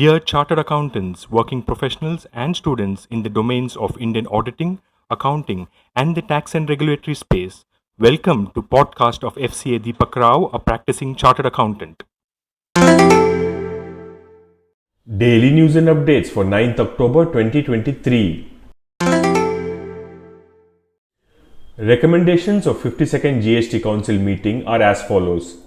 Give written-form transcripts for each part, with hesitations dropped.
Dear Chartered Accountants, working professionals, and students in the domains of Indian auditing, accounting, and the tax and regulatory space, welcome to podcast of Fca Deepak Rao, a practicing Chartered Accountant. Daily news and updates for 9th October 2023. Recommendations of 52nd GST Council meeting are as follows.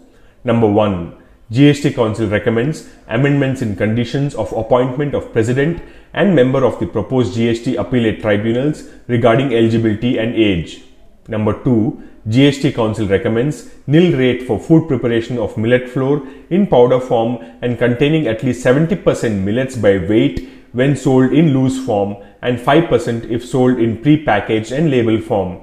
Number 1. GST Council recommends amendments in conditions of appointment of President and member of the proposed GST Appellate Tribunals regarding eligibility and age. Number 2. GST Council recommends nil rate for food preparation of millet flour in powder form and containing at least 70% millets by weight when sold in loose form and 5% if sold in pre-packaged and label form.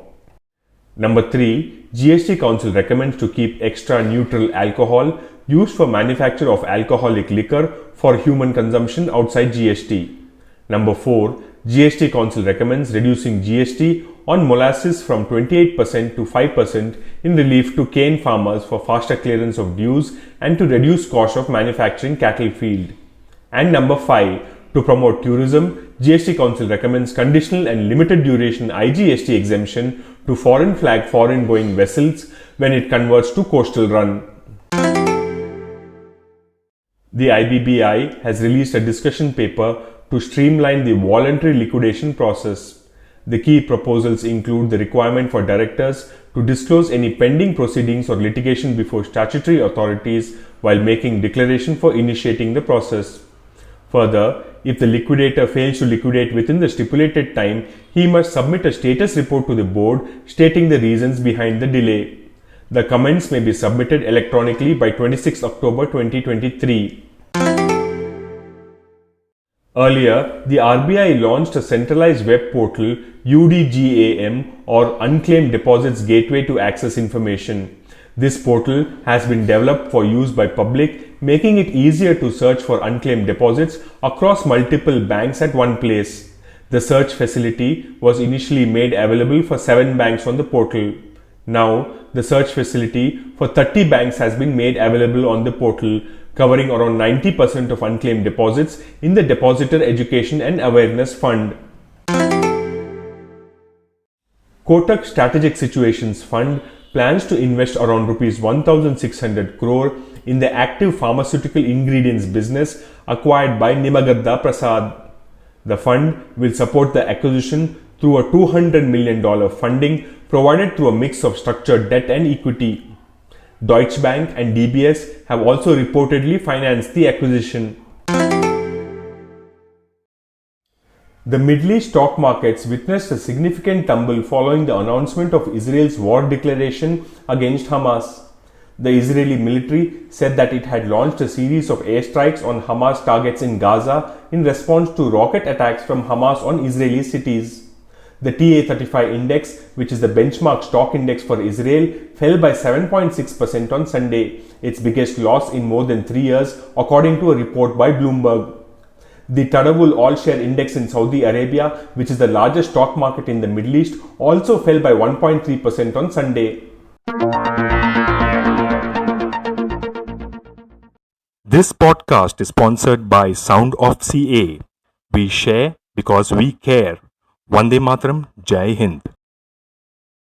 Number 3. GST Council recommends to keep extra neutral alcohol used for manufacture of alcoholic liquor for human consumption outside GST. Number 4. GST Council recommends reducing GST on molasses from 28% to 5% in relief to cane farmers for faster clearance of dues and to reduce cost of manufacturing cattle feed. And number 5. To promote tourism, GST Council recommends conditional and limited duration IGST exemption to foreign flag foreign going vessels when it converts to coastal run. The IBBI has released a discussion paper to streamline the voluntary liquidation process. The key proposals include the requirement for directors to disclose any pending proceedings or litigation before statutory authorities while making declaration for initiating the process. Further, if the liquidator fails to liquidate within the stipulated time, he must submit a status report to the board stating the reasons behind the delay. The comments may be submitted electronically by 26 October 2023. Earlier, the RBI launched a centralized web portal UDGAM or Unclaimed Deposits Gateway to access information. This portal has been developed for use by public, making it easier to search for unclaimed deposits across multiple banks at one place. The search facility was initially made available for 7 banks on the portal. Now, the search facility for 30 banks has been made available on the portal, covering around 90% of unclaimed deposits in the Depositor Education and Awareness Fund. KOTAK Strategic Situations Fund plans to invest around Rs 1,600 crore in the active pharmaceutical ingredients business acquired by Nimagadda Prasad. The fund will support the acquisition through a $200 million funding provided through a mix of structured debt and equity. Deutsche Bank and DBS have also reportedly financed the acquisition. The Middle East stock markets witnessed a significant tumble following the announcement of Israel's war declaration against Hamas. The Israeli military said that it had launched a series of airstrikes on Hamas targets in Gaza in response to rocket attacks from Hamas on Israeli cities. The TA35 index, which is the benchmark stock index for Israel, fell by 7.6% on Sunday, its biggest loss in more than 3 years, according to a report by Bloomberg. The Tadawul All-Share Index in Saudi Arabia, which is the largest stock market in the Middle East, also fell by 1.3% on Sunday. This podcast is sponsored by Sound of CA. We share because we care. Vande Mataram, Jai Hind.